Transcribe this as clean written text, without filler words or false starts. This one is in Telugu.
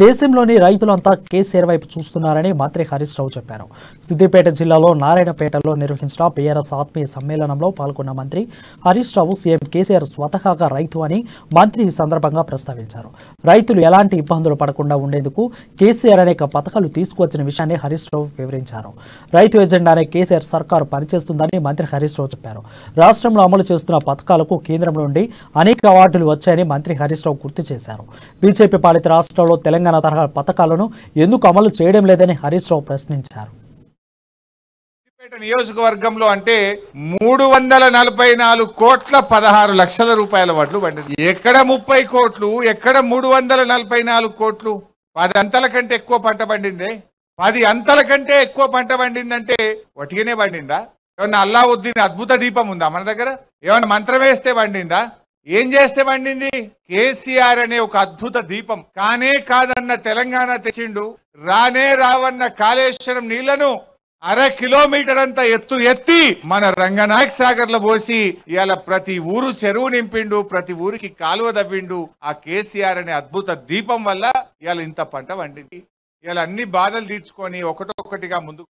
దేశంలోని రైతులంతా కేసీఆర్ వైపు చూస్తున్నారని మంత్రి హరీష్ రావు చెప్పారు. సిద్దిపేట జిల్లాలో నారాయణపేటలో నిర్వహించిన బీఆర్ఎస్ ఆత్మీయ సమ్మేళనంలో పాల్గొన్న మంత్రి హరీష్ రావు సీఎం కేసీఆర్ స్వతహాగా రైతు అని మంత్రి ఈ సందర్భంగా ప్రస్తావించారు. రైతులు ఎలాంటి ఇబ్బందులు పడకుండా ఉండేందుకు కేసీఆర్ అనేక పథకాలు తీసుకువచ్చిన విషయాన్ని హరీష్ రావు వివరించారు. రైతు ఎజెండానే కేసీఆర్ సర్కారు పనిచేస్తుందని మంత్రి హరీష్ రావు చెప్పారు. రాష్ట్రంలో అమలు చేస్తున్న పథకాలకు కేంద్రం నుండి అనేక అవార్డులు వచ్చాయని మంత్రి హరీష్ రావు గుర్తు చేశారు. బీజేపీ పాలిత రాష్ట్రంలో తెలంగాణ తరహా పథకాలను ఎందుకు అమలు చేయడం లేదని హరీష్ రావు ప్రశ్నించారు. నియోజకవర్గంలో అంటే 344 కోట్ల 16 లక్షల రూపాయల వడ్లు పండింది. ఎక్కడ 30 కోట్లు, ఎక్కడ 344 కోట్లు? 10 అంతల కంటే ఎక్కువ పంట పండిందే. 10 అంతల కంటే ఎక్కువ పంట పండిందంటే వటిగానే పండిందా? ఏమన్నా అల్లావుద్దీన్ అద్భుత దీపం ఉందా మన దగ్గర? ఏమన్నా మంత్రం వేస్తే పండిందా? ఏం చేస్తే పండింది? కేసీఆర్ అనే ఒక అద్భుత దీపం కానే కాదన్న తెలంగాణ తెచ్చిండు. రానే రావన్న కాళేశ్వరం నీళ్లను 1/2 కిలోమీటర్ అంతా ఎత్తి మన రంగనాయక్ సాగర్ లో పోసి ఇవాళ ప్రతి ఊరు చెరువు నింపిండు, ప్రతి ఊరికి కాలువ దవ్విండు. ఆ కేసీఆర్ అనే అద్భుత దీపం వల్ల ఇవాళ ఇంత పంట పండింది. ఇవాళ అన్ని బాధలు తీర్చుకొని ఒకటొక్కటిగా ముందుకు